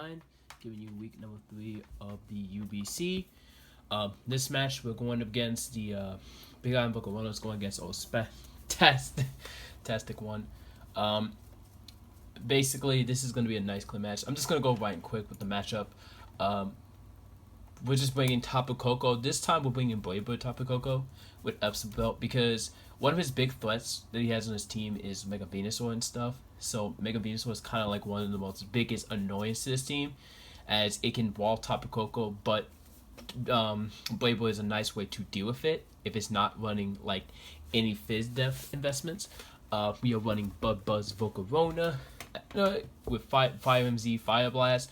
9, giving you week number 3 of the UBC. This match we're going up against the Big Island Volcanions, going against Fantastic one. Basically, this is going to be a nice clean match. I'm just going to go right and quick with the matchup. We're just bringing Tapu Koko. This time we're bringing Brave Tapu Koko with Epsom Belt because one of his big threats that he has on his team is Mega Venusaur and stuff. So Mega Venusaur is kind of like one of the most biggest annoyances to this team, as it can wall Tapu Koko, but Brave is a nice way to deal with it if it's not running like any Fizz Def investments. We are running Bud Buzz Volcarona with Fire MZ Fire Blast.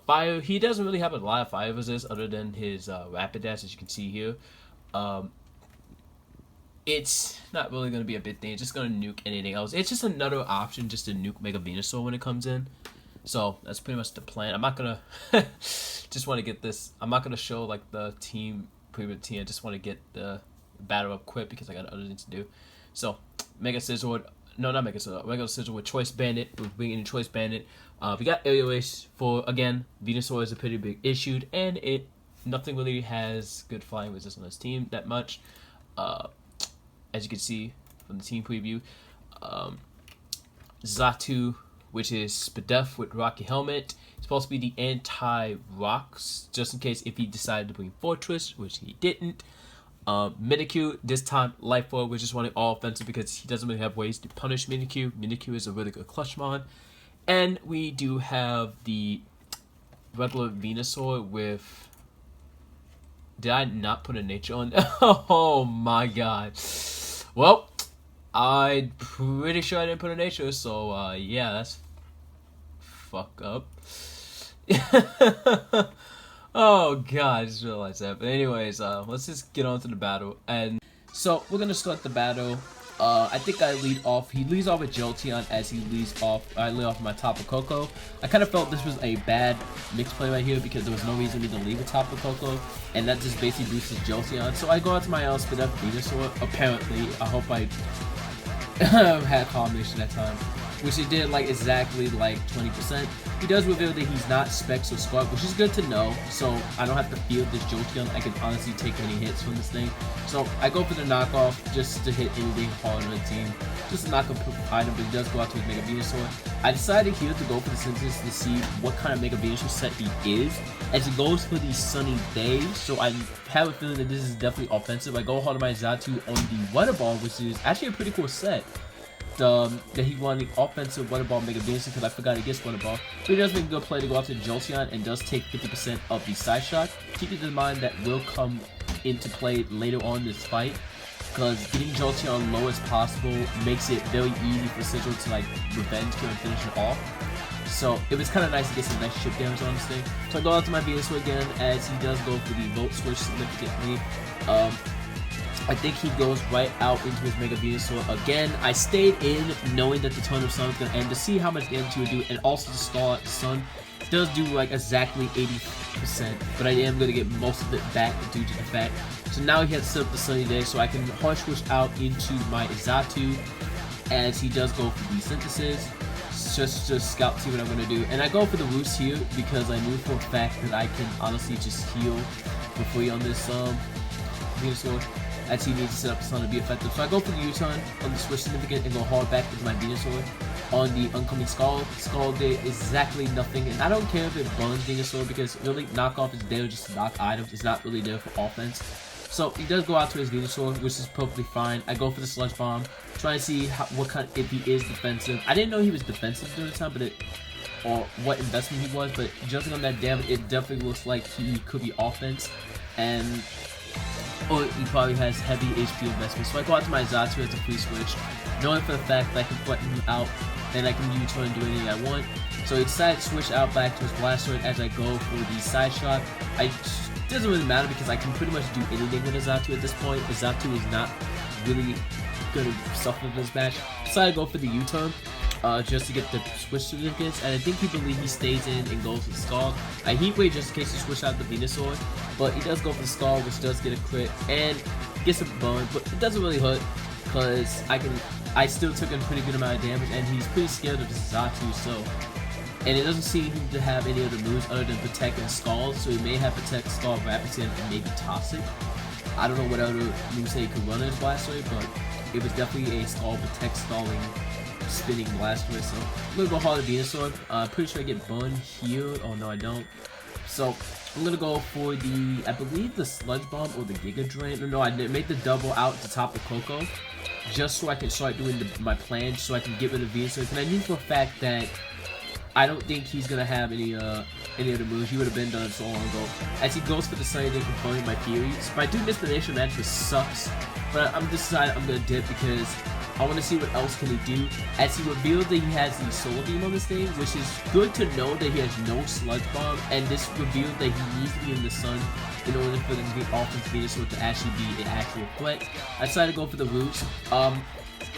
Fire, he doesn't really have a lot of fire resist other than his Rapid Dash, as you can see here. It's not really going to be a big thing. It's just going to nuke anything else. It's just another option just to nuke Mega Venusaur when it comes in. So that's pretty much the plan. I'm not going to just want to get this. I'm not going to show like the previous team. I just want to get the battle up quick because I got other things to do. So Mega Scizor. No, not Mega Scizor. Regular Scizor with Choice Bandit. We're bringing in Choice Bandit. We got Aerial Ace for, again, Venusaur is a pretty big issue, and nothing really has good flying resistance on this team that much. As you can see from the team preview, Xatu, which is Spadef with Rocky Helmet, it's supposed to be the anti-rocks, just in case if he decided to bring Fortress, which he didn't. Mimikyu, this time Life Orb, we're just running all offensive because he doesn't really have ways to punish Mimikyu. Mimikyu is a really good Clutchmon. And we do have the regular Venusaur with... Did I not put a nature on? Oh my god. Well, I'm pretty sure I didn't put a nature, so yeah, that's fuck up. Oh god, I just realized that. But anyways, let's just get on to the battle. And so we're gonna start the battle. I think I lead off. He leads off with Jolteon as he leads off. I lead off with my Tapu Koko. I kind of felt this was a bad mix play right here because there was no reason for me to leave with Tapu Koko, and that just basically boosted Jolteon. So I go out to my Spadef Venusaur. Apparently, I hope I had a combination that time, which he did like exactly like 20%. He does reveal that he's not Specs or Spark, which is good to know, so I don't have to feel this Jolteon. I can honestly take any hits from this thing. So I go for the knockoff just to hit anything hard on the team, just to knock a item, but he does go out to his Mega Venusaur. I decided here to go for the Synthesis to see what kind of Mega Venusaur set he is, as he goes for the Sunny Days, so I have a feeling that this is definitely offensive. I go hard on my Xatu on the Weather Ball, which is actually a pretty cool set. That he wanted the offensive Weather Ball Mega Venusaur because I forgot he gets Weather Ball. So he does make a good play to go out to Jolteon and does take 50% of the side shot. Keep in mind that will come into play later on in this fight, because getting Jolteon low as possible makes it very easy for Sigil to like revenge him and finish it off. So it was kind of nice to get some nice chip damage on this thing. So I go out to my Venusaur again as he does go for the Volt Switch significantly. I think he goes right out into his Mega Venusaur again. I stayed in knowing that the Torn of Sun was going to end to see how much damage he would do, and also to stall out the Sun. It does do like exactly 80%, but I am going to get most of it back due to the fact. So now he has set up the Sunny Day, so I can hard switch out into my Xatu as he does go for the Synthesis. Just scout, see what I'm going to do. And I go for the Roost here because I knew for a fact that I can honestly just heal for free on this Venusaur, as he needs to set up the Sun to be effective. So I go for the U-turn on the Switch Significant and go hard back with my Venusaur on the oncoming Scald. Scald did exactly nothing, and I don't care if it burns Venusaur because really knockoff is there just to knock items. It's not really there for offense. So he does go out to his Venusaur, which is perfectly fine. I go for the Sludge Bomb, trying to see if he is defensive. I didn't know he was defensive during the time, or what investment he was, but judging on that damage, it definitely looks like he could be offense, or he probably has heavy HP investment. So I go out to my Xatu as a free switch, knowing for the fact that I can threaten him out and I can U-turn and do anything I want. So he decided to switch out back to his Blastoise as I go for the side shot. It doesn't really matter because I can pretty much do anything with a Xatu at this point. The Xatu is not really going to suffer this match. So I go for the U-turn. Just to get the switch certificates, and I think he stays in and goes for the Scald. I Heat Wave just in case he switch out the Venusaur, but he does go for the Scald, which does get a crit and gets a burn, but it doesn't really hurt because I still took a pretty good amount of damage, and he's pretty scared of this Xatu, so and it doesn't seem to have any other moves other than Protect and Scald, so he may have Protect, Scald, Rapid Sand, and maybe Toxic. I don't know what other moves he could run as Blastoise, but it was definitely a Scald, Protect, Stalling, Spinning Blastoise. So I'm gonna go hard at Venusaur. Pretty sure I get Bun healed. Oh no, I don't. So I'm gonna go for the, I believe the Sludge Bomb or the Giga Drain. No, I made the double out to top of Coco, just so I can start doing my plan, so I can get rid of Venusaur. And I knew for a fact that I don't think he's gonna have any other moves. He would have been done so long ago. As he goes for the Sunny Day, confirming my theories. But I do miss the Nation Magic, which sucks. But I'm deciding I'm gonna dip because I want to see what else can he do. As he revealed that he has the Solar Beam on this thing, which is good to know that he has no Sludge Bomb. And this revealed that he needs to be in the sun in order for the offense Venusaur to actually be an actual threat. I decided to go for the Roots.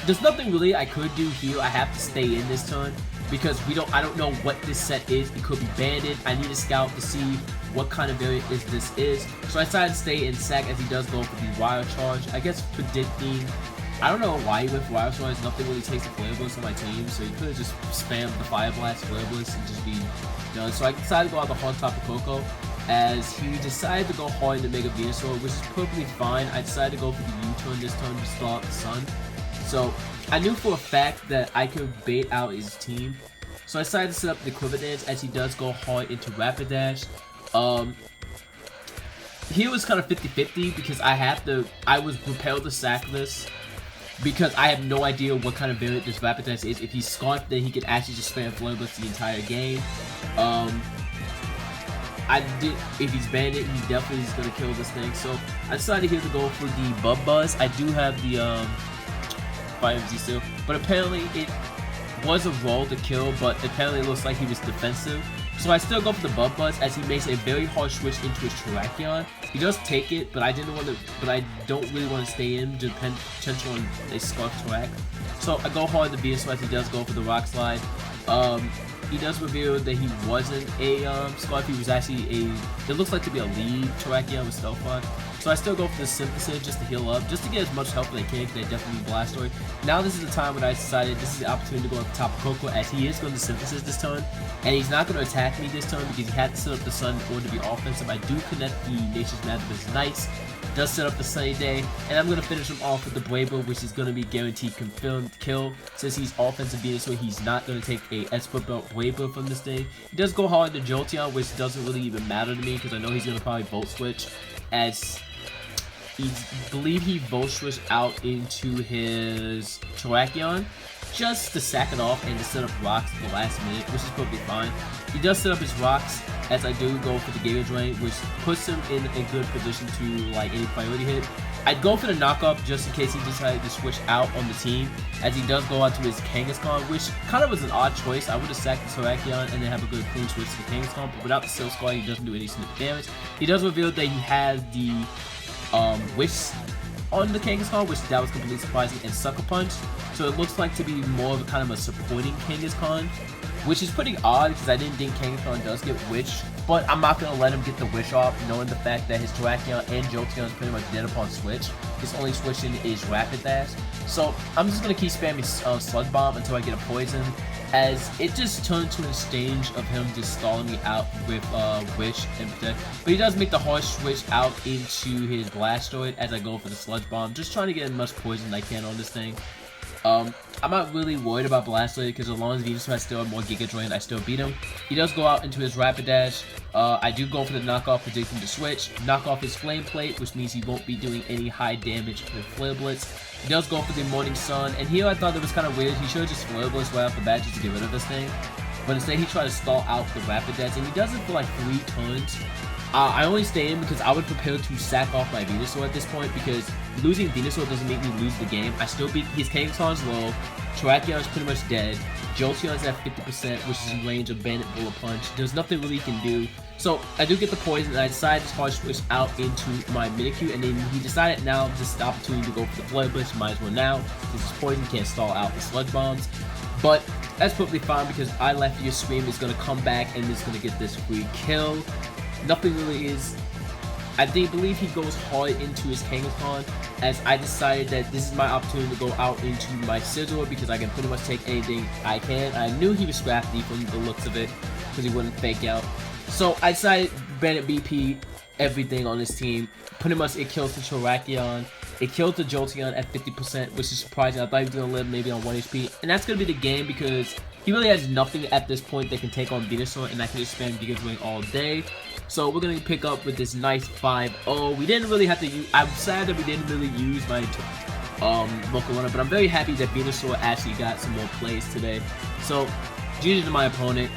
There's nothing really I could do here. I have to stay in this turn because I don't know what this set is. It could be banded. I need a scout to see what kind of variant this is. So I decided to stay in sack as he does go for the Wild Charge. I guess predicting, I don't know why he went for Wild Charge. Nothing really takes the Flare Blitz on my team, so he could have just spammed the Fire Blast, Flare Blitz, and just be done. So I decided to go out the hard top of Coco as he decided to go hard into Mega Venusaur, which is perfectly fine. I decided to go for the U-turn this turn to start the sun. So I knew for a fact that I could bait out his team. So I decided to set up the Quiver Dance as he does go hard into Rapidash. Here was kind of 50-50 because I was propelled to sack this because I have no idea what kind of variant this Rapidash is. If he's Scarf, then he could actually just spam Flare Blitz the entire game. If he's Bandit, he definitely is gonna kill this thing. So I decided here to go for the Bub Buzz. I do have the Fire MZ still, but apparently it was a roll to kill, but apparently it looks like he was defensive. So I still go for the Bub Buzz as he makes a very hard switch into his Terrakion. He does take it, but I don't really want to stay in, depend potential on a Scarf Terrak. So I go hard to Venusaur as he does go for the Rock Slide. He does reveal that he wasn't a Scarf, he was actually it looks like to be a lead Terrakion with Stealth Rock. So I still go for the Synthesis just to heal up, just to get as much help as I can, because they definitely need Blastoise. Now this is the time when I decided this is the opportunity to go at the top of Coco, as he is going to Synthesis this turn, and he's not going to attack me this turn because he had to set up the Sun in order to be offensive. I do connect the Nature's Magic, which is nice. Does set up the Sunny Day, and I'm going to finish him off with the Bravo, which is going to be guaranteed confirmed kill. Since he's offensive Venusaur, he's not going to take a Expert Belt Bravo from this thing. He does go hard to Jolteon, which doesn't really even matter to me because I know he's going to probably Volt Switch, as I believe he Volt Switched out into his Terrakion just to sack it off and to set up rocks at the last minute, which is probably fine. He does set up his rocks as I do go for the Giga Drain, which puts him in a good position to like any priority hit. I'd go for the knockoff just in case he decided to switch out on the team, as he does go out to his Kangaskhan, which kind of was an odd choice. I would have sacked the Terrakion and then have a good clean switch to the Kangaskhan, but without the Silk Scar, he doesn't do any significant damage. He does reveal that he has the Wish on the Kangaskhan, which that was completely surprising, and Sucker Punch. So it looks like to be more of a kind of a supporting Kangaskhan, which is pretty odd because I didn't think Kangaskhan does get Wish, but I'm not going to let him get the Wish off, knowing the fact that his Terrakion and Jolteon is pretty much dead upon switch. His only switching is Rapidash. So I'm just going to keep spamming Sludge Bomb until I get a Poison, as it just turned to a stage of him just stalling me out with Wish and Protect. But he does make the hard switch out into his Blastoise as I go for the Sludge Bomb, just trying to get as much poison as I can on this thing. I'm not really worried about Blastoise because as long as Venusaur still have more Giga Drain, I still beat him. He does go out into his Rapidash. I do go for the knockoff, predicting the switch. Knock off his Flame Plate, which means he won't be doing any high damage with Flare Blitz. He does go for the Morning Sun, and here I thought it was kind of weird. He should have just Flare Blitz right off the bat just to get rid of this thing. But instead he tried to stall out the Rapidash, and he does it for like 3 turns. I only stay in because I would prepare to sack off my Venusaur at this point, because losing Venusaur doesn't make me lose the game. I still beat his Kangaskhan's low, Terrakion is pretty much dead, Jolteon's at 50%, which is in range of Bandit Bullet Punch. There's nothing really he can do. So I do get the poison, and I decided to hard switch out into my Mimikyu, and then he decided now this is the opportunity to go for the Flare Blitz. Might as well now, since it's poison, can't stall out the Sludge Bombs. But that's perfectly fine because I left your Scream is going to come back and is going to get this free kill. Nothing really is I believe he goes hard into his Kangaskhan, as I decided that this is my opportunity to go out into my Scizor because I can pretty much take anything I can. I knew he was scrappy from the looks of it because he wouldn't fake out. So I decided Bennett BP everything on this team. Pretty much it kills the Terrakion. It killed the Jolteon at 50%, which is surprising. I thought he was going to live maybe on 1 HP. And that's going to be the game because he really has nothing at this point that can take on Venusaur, and I can just spam Giga Drain all day. So we're going to pick up with this nice 5-0. We didn't really have to use... I'm sad that we didn't really use my vocal runner, but I'm very happy that Venusaur actually got some more plays today. So, GG to my opponent.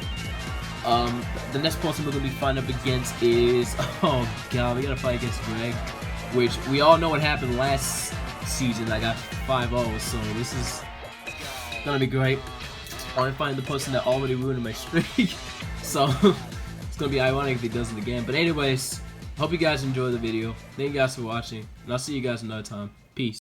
The next person we're going to be fighting up against is... Oh god, we got to fight against Greg. Which we all know what happened last season. I got 5-0, so this is gonna be great. I'm finding the person that already ruined my streak, so it's gonna be ironic if he does it again. But anyways, hope you guys enjoyed the video. Thank you guys for watching, and I'll see you guys another time. Peace.